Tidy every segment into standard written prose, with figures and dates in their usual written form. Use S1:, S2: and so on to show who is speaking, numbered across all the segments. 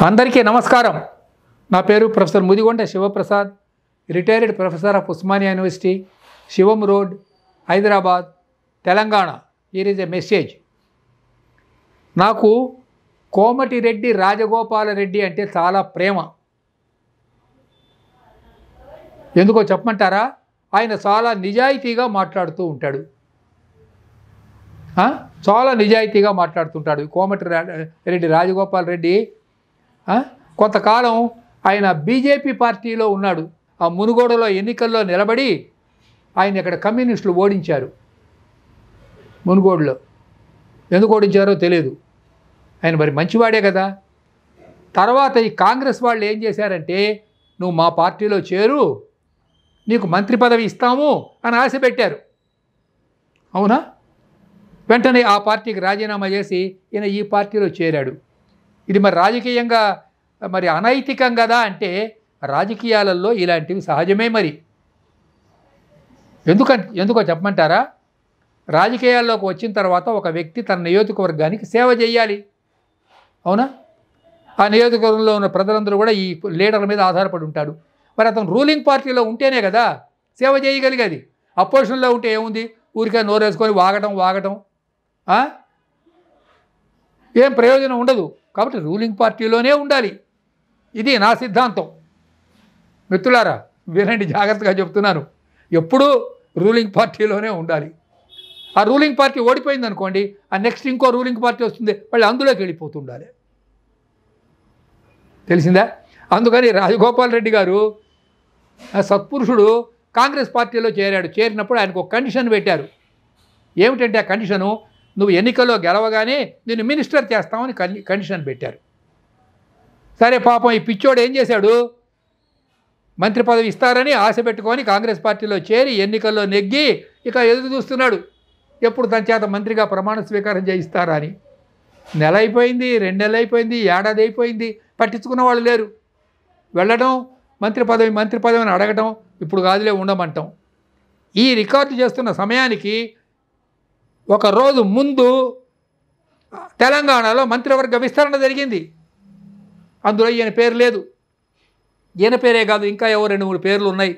S1: అందరికీ నమస్కారం. నా పేరు professor Mudigonda Sivaprasad, retired professor of Osmania University, Shivam Road, Hyderabad, Telangana. Here is a message. నాకు కోమటిరెడ్డి రాజగోపాలరెడ్డి అంటే చాలా ప్రేమ. ఎందుకో చెప్పమంటారా? ఆయన చాలా నిజాయితీగా మాట్లాడుతూ ఉంటాడు. చాలా నిజాయితీగా మాట్లాడుతుంటాడు కోమటిరెడ్డి రాజగోపాలరెడ్డి. కొంతకాలం ఆయన బీజేపీ పార్టీలో ఉన్నాడు. ఆ మునుగోడులో ఎన్నికల్లో నిలబడి ఆయన ఇక్కడ కమ్యూనిస్టులు ఓడించారు. మునుగోడులో ఎందుకు ఓడించారో తెలియదు. ఆయన మరి మంచివాడే కదా. తర్వాత ఈ కాంగ్రెస్ వాళ్ళు ఏం చేశారంటే, నువ్వు మా పార్టీలో చేరు, నీకు మంత్రి పదవి ఇస్తాము అని ఆశ పెట్టారు. అవునా? వెంటనే ఆ పార్టీకి రాజీనామా చేసి ఈయన ఈ పార్టీలో చేరాడు. ఇది మరి రాజకీయంగా మరి అనైతికం కదా అంటే, రాజకీయాలలో ఇలాంటివి సహజమే. మరి ఎందుకో చెప్పమంటారా? రాజకీయాల్లోకి వచ్చిన తర్వాత ఒక వ్యక్తి తన నియోజకవర్గానికి సేవ చేయాలి. అవునా? ఆ నియోజకవర్గంలో ఉన్న ప్రజలందరూ కూడా ఈ లీడర్ల మీద ఆధారపడి ఉంటాడు. మరి అతను రూలింగ్ పార్టీలో ఉంటేనే కదా సేవ చేయగలిగేది. అపోజిషన్లో ఉంటే ఏముంది? ఊరికే నోరేసుకొని వాగటం ఏం ప్రయోజనం ఉండదు. కాబట్టి రూలింగ్ పార్టీలోనే ఉండాలి. ఇది నా సిద్ధాంతం. మిత్రులారా వినండి, జాగ్రత్తగా చెప్తున్నాను. ఎప్పుడూ రూలింగ్ పార్టీలోనే ఉండాలి. ఆ రూలింగ్ పార్టీ ఓడిపోయింది అనుకోండి, ఆ నెక్స్ట్ ఇంకో రూలింగ్ పార్టీ వస్తుంది, వాళ్ళు అందులోకి వెళ్ళిపోతుండాలి. తెలిసిందా? అందుకని రాజగోపాలరెడ్డి గారు సత్పురుషుడు కాంగ్రెస్ పార్టీలో చేరాడు. చేరినప్పుడు ఆయనకు ఒక కండిషన్ పెట్టారు. ఏమిటంటే ఆ కండిషను, నువ్వు ఎన్నికల్లో గెలవగానే నేను మినిస్టర్ చేస్తామని కండిషన్ పెట్టారు. సరే, పాపం ఈ పిచ్చోడు ఏం చేశాడు? మంత్రి పదవి ఇస్తారని ఆశ పెట్టుకొని కాంగ్రెస్ పార్టీలో చేరి ఎన్నికల్లో నెగ్గి ఇక ఎదురు చూస్తున్నాడు, ఎప్పుడు తన చేత మంత్రిగా ప్రమాణ స్వీకారం చేయిస్తారా అని. నెల అయిపోయింది, 2 నెలలు అయిపోయింది, ఏడాది అయిపోయింది, పట్టించుకున్న వాళ్ళు లేరు. వెళ్ళడం, మంత్రి పదవిని అడగటం, ఇప్పుడు కాదులే ఉండమంటాం. ఈ రికార్డు చేస్తున్న సమయానికి ఒక రోజు ముందు తెలంగాణలో మంత్రివర్గ విస్తరణ జరిగింది. అందులో ఈయన పేరు లేదు. ఈయన పేరే కాదు, ఇంకా ఎవరు 2-3 పేర్లు ఉన్నాయి.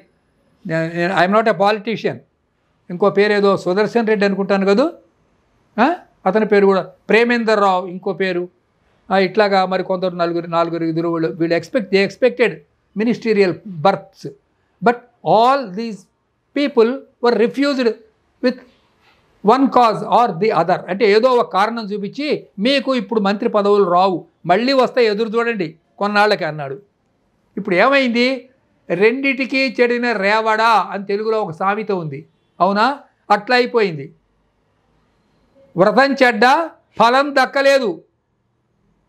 S1: I'm not a politician. ఇంకో పేరు ఏదో సుదర్శన్ రెడ్డి అనుకుంటాను కదా, అతని పేరు కూడా ప్రేమేందర్ రావు, ఇంకో పేరు. ఇట్లాగా మరి కొందరు నాలుగురు వీళ్ళు expected ministerial berths. But all these people were refused with one cause or the other. అంటే ఏదో ఒక కారణం చూపించి మీకు ఇప్పుడు మంత్రి పదవులు రావు, మళ్ళీ వస్తాయి, ఎదురు చూడండి కొన్నాళ్ళకి అన్నాడు. ఇప్పుడు ఏమైంది? రెండిటికి చెడిన రేవడా అని తెలుగులో ఒక సామెత ఉంది. అవునా? అట్లా అయిపోయింది. వ్రతం చెడ్డ, ఫలం దక్కలేదు.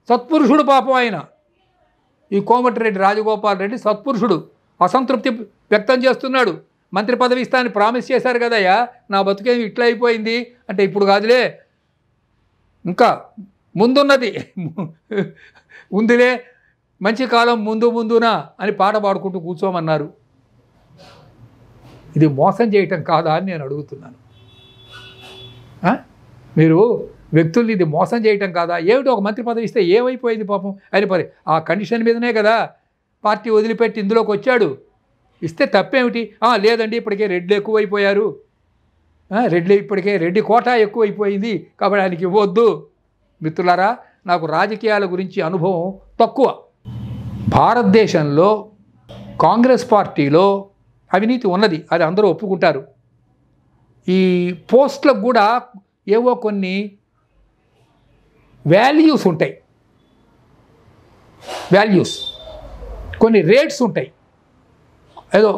S1: సత్పురుషుడు పాపం ఆయన. ఈ కోమటిరెడ్డి రాజగోపాలరెడ్డి సత్పురుషుడు. అసంతృప్తి వ్యక్తం చేస్తున్నాడు. మంత్రి పదవి ఇస్తానని ప్రామిస్ చేశారు కదయ్యా, నా బతుకేమి ఇట్లా అయిపోయింది అంటే, ఇప్పుడు కాదులే, ఇంకా ముందున్నది ఉందిలే, మంచి కాలం ముందునా అని పాట పాడుకుంటూ కూర్చోమన్నారు. ఇది మోసం చేయటం కాదా అని నేను అడుగుతున్నాను. మీరు వ్యక్తుల్ని ఇది మోసం చేయటం కాదా? ఏమిటి, ఒక మంత్రి పదవి ఇస్తే ఏమైపోయింది పాపం ఆయన. ఆ కండిషన్ మీదనే కదా పార్టీ వదిలిపెట్టి ఇందులోకి వచ్చాడు. ఇస్తే తప్పేమిటి? లేదండి, ఇప్పటికే రెడ్లు ఎక్కువైపోయారు, ఇప్పటికే రెడ్డి కోటా ఎక్కువైపోయింది కాబట్టి ఆయనకి ఇవ్వద్దు. మిత్రులారా, నాకు రాజకీయాల గురించి అనుభవం తక్కువ. భారతదేశంలో కాంగ్రెస్ పార్టీలో అవినీతి ఉన్నది, అది అందరూ ఒప్పుకుంటారు. ఈ పోస్టులకు కూడా ఏవో కొన్ని వాల్యూస్ ఉంటాయి, కొన్ని రేట్స్ ఉంటాయి. ఏదో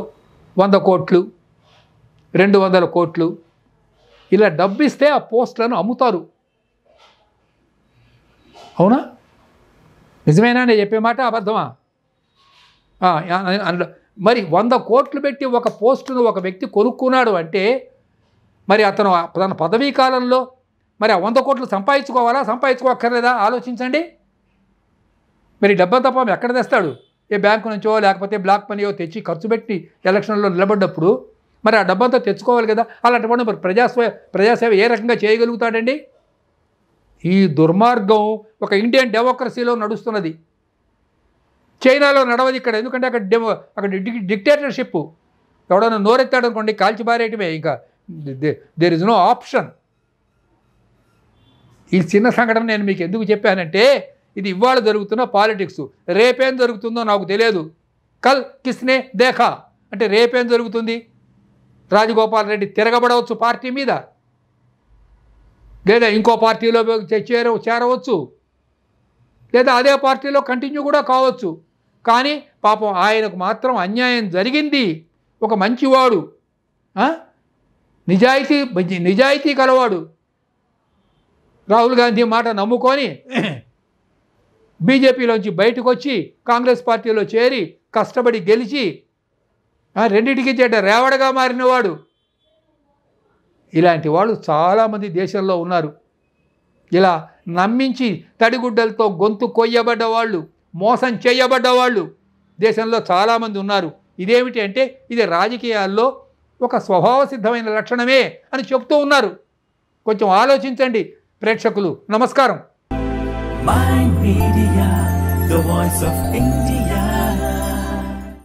S1: 100 కోట్లు, 200 కోట్లు ఇలా డబ్బిస్తే ఆ పోస్టులను అమ్ముతారు. అవునా? నిజమేనా నేను చెప్పే మాట? అబద్ధమా? మరి 100 కోట్లు పెట్టి ఒక పోస్టును ఒక వ్యక్తి కొనుక్కున్నాడు అంటే, మరి అతను తన పదవీ కాలంలో మరి ఆ 100 కోట్లు సంపాదించుకోవక్కర్లేదా? ఆలోచించండి. మరి డబ్బంతా పాపం ఎక్కడ తెస్తాడు? ఏ బ్యాంకు నుంచో లేకపోతే బ్లాక్ మనీయో తెచ్చి ఖర్చు పెట్టి ఎలక్షన్లో నిలబడ్డప్పుడు మరి ఆ డబ్బంతా తెచ్చుకోవాలి కదా. అలాంటి మరి ప్రజాసేవ ఏ రకంగా చేయగలుగుతాడండి? ఈ దుర్మార్గం ఒక ఇండియన్ డెమోక్రసీలో నడుస్తున్నది. చైనాలో నడవదు ఇక్కడ, ఎందుకంటే అక్కడ డిక్టేటర్షిప్. ఎవడన్నా నోరెత్తాడనుకోండి కాల్చి పారేయటమే, ఇంకా దేర్ ఇస్ నో ఆప్షన్. ఈ చిన్న సంఘటన నేను మీకు ఎందుకు చెప్పానంటే ఇది ఇవాళ జరుగుతున్న పాలిటిక్స్. రేపేం జరుగుతుందో నాకు తెలియదు. కల్ కిస్నే దేఖా అంటే రేపేం జరుగుతుంది? రాజగోపాల్ రెడ్డి తిరగబడవచ్చు పార్టీ మీద, లేదా ఇంకో పార్టీలో చేరవచ్చు, లేదా అదే పార్టీలో కంటిన్యూ కూడా కావచ్చు. కానీ పాపం ఆయనకు మాత్రం అన్యాయం జరిగింది. ఒక మంచివాడు, నిజాయితీ కలవాడు, రాహుల్ గాంధీ మాట నమ్ముకొని బీజేపీలోంచి బయటకు వచ్చి కాంగ్రెస్ పార్టీలో చేరి కష్టపడి గెలిచి రెండింటికి చెడ్డ రేవడగా మారినవాడు. ఇలాంటి వాళ్ళు చాలామంది దేశంలో ఉన్నారు. ఇలా నమ్మించి తడిగుడ్డలతో గొంతు కొయ్యబడ్డ వాళ్ళు, మోసం చేయబడ్డవాళ్ళు దేశంలో చాలామంది ఉన్నారు. ఇదేమిటి అంటే ఇది రాజకీయాల్లో ఒక స్వభావ సిద్ధమైన లక్షణమే అని చెప్తూ ఉన్నారు. కొంచెం ఆలోచించండి ప్రేక్షకులు. నమస్కారం.
S2: My Media, the voice of India.